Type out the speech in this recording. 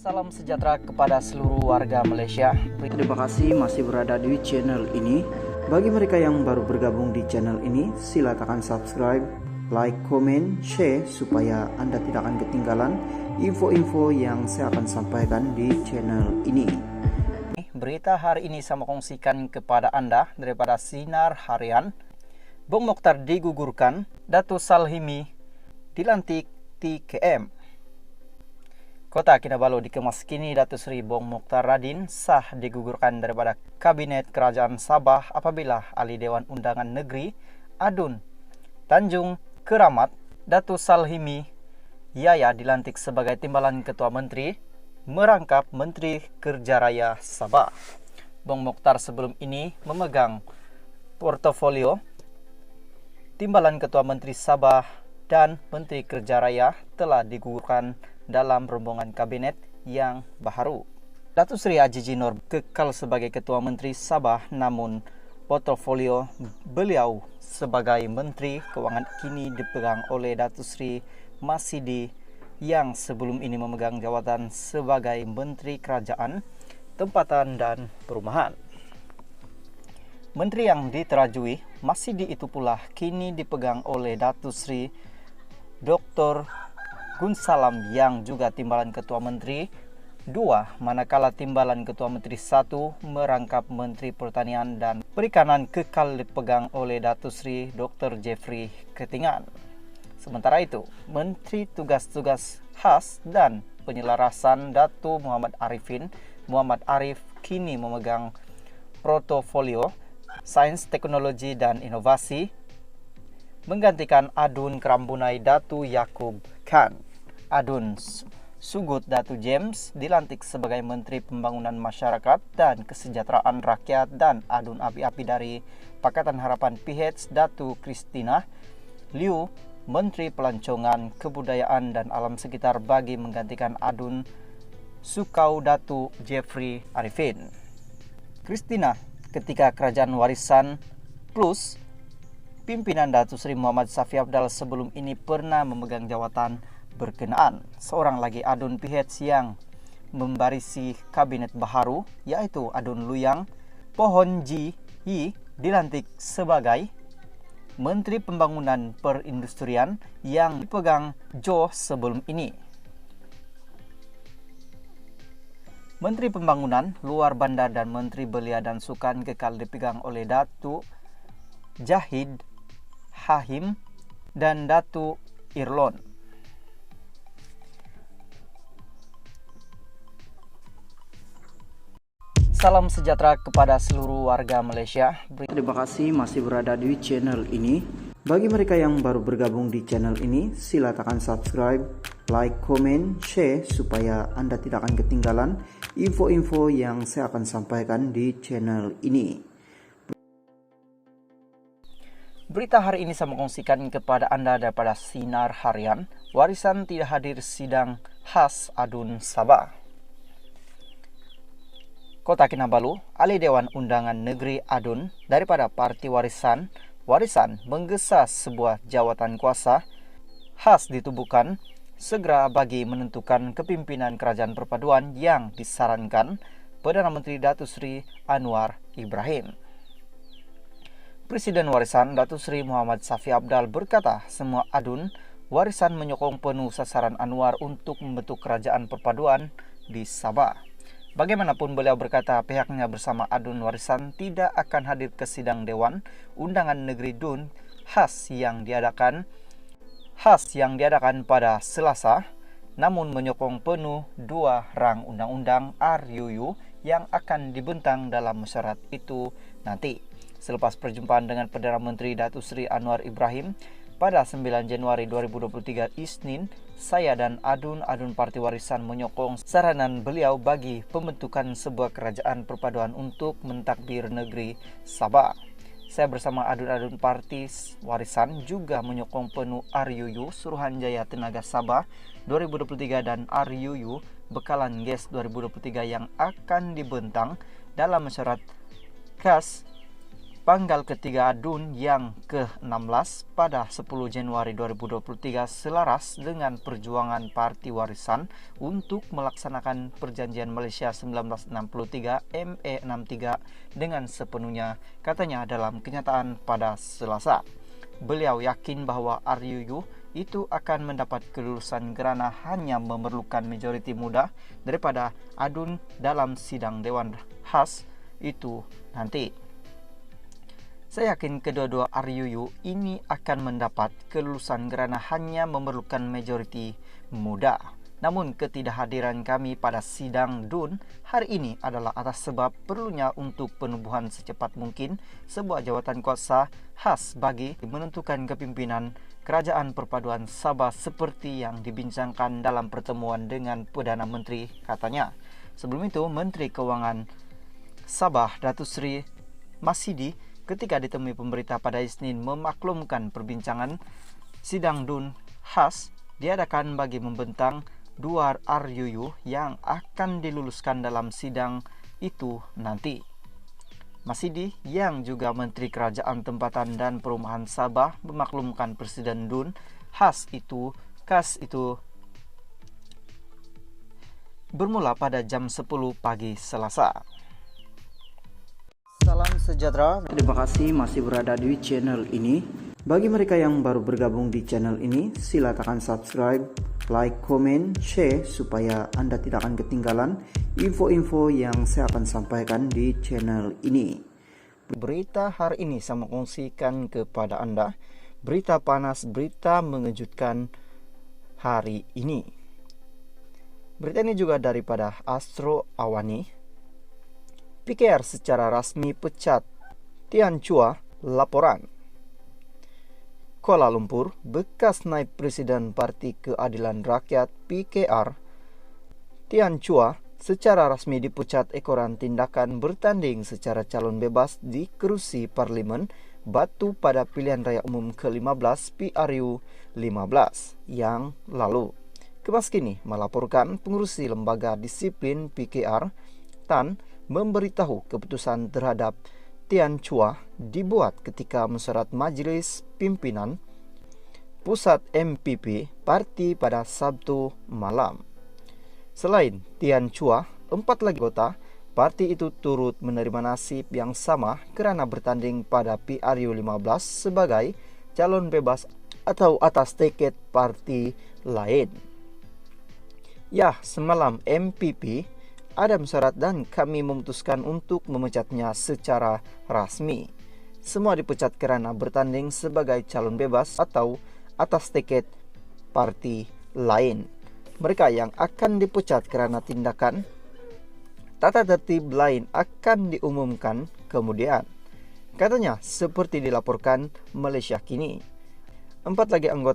Salam sejahtera kepada seluruh warga Malaysia. Terima kasih masih berada di channel ini. Bagi mereka yang baru bergabung di channel ini, silakan subscribe, like, komen, share supaya Anda tidak akan ketinggalan info-info yang saya akan sampaikan di channel ini. Berita hari ini saya mau kongsikan kepada Anda daripada Sinar Harian. Bung Mokhtar digugurkan, Datuk Salhimi dilantik TKM. Kota Kinabalu dikemas kini Datuk Seri Bung Mokhtar Radin sah digugurkan daripada Kabinet Kerajaan Sabah apabila Ahli Dewan Undangan Negeri Adun Tanjung Keramat Datuk Salhimi Yahya dilantik sebagai Timbalan Ketua Menteri merangkap Menteri Kerja Raya Sabah. Bung Mokhtar sebelum ini memegang portofolio Timbalan Ketua Menteri Sabah dan Menteri Kerja Raya telah digugurkan dalam rombongan kabinet yang baru. Datuk Seri Ajiji Nur kekal sebagai Ketua Menteri Sabah, namun portofolio beliau sebagai Menteri Kewangan kini dipegang oleh Datuk Seri Masidi yang sebelum ini memegang jawatan sebagai Menteri Kerajaan, Tempatan dan Perumahan. Menteri yang diterajui Masidi itu pula kini dipegang oleh Datuk Seri Dr. Gun Salam yang juga Timbalan Ketua Menteri 2, manakala Timbalan Ketua Menteri 1 merangkap Menteri Pertanian dan Perikanan kekal dipegang oleh Datuk Seri Dr. Jeffrey Ketingan. Sementara itu, Menteri Tugas-Tugas Khas dan Penyelarasan Datuk Muhammad Arif kini memegang portofolio Sains, Teknologi dan Inovasi menggantikan Adun Kerambunai Datu Yaakob Khan. Adun Sugut Datu James dilantik sebagai Menteri Pembangunan Masyarakat dan Kesejahteraan Rakyat dan Adun Api-Api dari Pakatan Harapan PH Datu Kristina Liu Menteri Pelancongan, Kebudayaan dan Alam Sekitar bagi menggantikan Adun Sukau Datu Jeffrey Arifin. Kristina ketika Kerajaan Warisan Plus pimpinan Datuk Seri Muhammad Safi Abdal sebelum ini pernah memegang jawatan berkenaan. Seorang lagi Adun PH yang membarisi kabinet baharu yaitu Adun Luyang Pohon Ji Yi dilantik sebagai Menteri Pembangunan Perindustrian yang dipegang Jo sebelum ini. Menteri Pembangunan Luar Bandar dan Menteri Belia dan Sukan kekal dipegang oleh Datuk Jahid Hahim dan Datuk Irlon. Salam sejahtera kepada seluruh warga Malaysia. Terima kasih masih berada di channel ini. Bagi mereka yang baru bergabung di channel ini, silakan subscribe, like, komen, share supaya Anda tidak akan ketinggalan info-info yang saya akan sampaikan di channel ini. Berita hari ini saya mengkongsikan kepada Anda daripada Sinar Harian. Warisan tidak hadir sidang khas Adun Sabah. Kota Kinabalu, Ahli Dewan Undangan Negeri Adun daripada Parti Warisan menggesa sebuah jawatan kuasa khas ditubuhkan segera bagi menentukan kepimpinan Kerajaan Perpaduan yang disarankan Perdana Menteri Datuk Seri Anwar Ibrahim. Presiden Warisan Datuk Seri Muhammad Safi Abdal berkata semua Adun Warisan menyokong penuh sasaran Anwar untuk membentuk Kerajaan Perpaduan di Sabah. Bagaimanapun beliau berkata pihaknya bersama Adun Warisan tidak akan hadir ke sidang Dewan Undangan Negeri DUN khas yang diadakan pada Selasa, namun menyokong penuh 2 rang undang-undang RUU yang akan dibentang dalam mesyuarat itu nanti. Selepas perjumpaan dengan Perdana Menteri Datuk Seri Anwar Ibrahim pada 9 Januari 2023 Isnin, saya dan Adun Parti Warisan menyokong saranan beliau bagi pembentukan sebuah kerajaan perpaduan untuk mentadbir negeri Sabah. Saya bersama Adun Parti Warisan juga menyokong penuh RUU Suruhanjaya Tenaga Sabah 2023 dan RUU Bekalan Gas 2023 yang akan dibentang dalam mesyuarat khas panggal ketiga DUN yang ke-16 pada 10 Januari 2023 selaras dengan perjuangan Parti Warisan untuk melaksanakan Perjanjian Malaysia 1963 ME63 dengan sepenuhnya, katanya dalam kenyataan pada Selasa. Beliau yakin bahwa RUU itu akan mendapat kelulusan kerana hanya memerlukan majoriti mudah daripada ADUN dalam sidang Dewan Khas itu nanti. Saya yakin kedua-dua RUU ini akan mendapat kelulusan kerana hanya memerlukan majoriti mudah. Namun ketidakhadiran kami pada sidang DUN hari ini adalah atas sebab perlunya untuk penubuhan secepat mungkin sebuah jawatan kuasa khas bagi menentukan kepimpinan Kerajaan Perpaduan Sabah seperti yang dibincangkan dalam pertemuan dengan Perdana Menteri, katanya. Sebelum itu, Menteri Keuangan Sabah Datuk Seri Masidi ketika ditemui pemberita pada Isnin memaklumkan perbincangan sidang DUN khas diadakan bagi membentang dua RUU yang akan diluluskan dalam sidang itu nanti. Masidi yang juga Menteri Kerajaan Tempatan dan Perumahan Sabah memaklumkan Presiden DUN khas itu bermula pada jam 10 pagi Selasa. Salam sejahtera. Terima kasih masih berada di channel ini. Bagi mereka yang baru bergabung di channel ini, sila tekan subscribe, like, komen, share supaya Anda tidak akan ketinggalan info-info yang saya akan sampaikan di channel ini. Berita hari ini saya kongsikan kepada Anda, berita panas, berita mengejutkan hari ini. Berita ini juga daripada Astro Awani. PKR secara rasmi pecat Tian Chua laporan. Kuala Lumpur, bekas naib Presiden Parti Keadilan Rakyat PKR Tian Chua secara rasmi dipecat ekoran tindakan bertanding secara calon bebas di kerusi Parlimen Batu pada pilihan raya umum ke-15 PRU 15 yang lalu. Kemas Kini melaporkan pengurusi lembaga disiplin PKR Tan memberitahu keputusan terhadap Tian Chua dibuat ketika mesyuarat Majlis Pimpinan Pusat MPP Parti pada Sabtu malam. Selain Tian Chua, 4 lagi anggota parti itu turut menerima nasib yang sama kerana bertanding pada PRU 15 sebagai calon bebas atau atas tiket parti lain. Ya, semalam MPP ada mesyuarat dan kami memutuskan untuk memecatnya secara rasmi. Semua dipecat kerana bertanding sebagai calon bebas atau atas tiket parti lain. Mereka yang akan dipecat kerana tindakan tata tertib lain akan diumumkan kemudian. Katanya seperti dilaporkan Malaysia Kini. 4 lagi anggota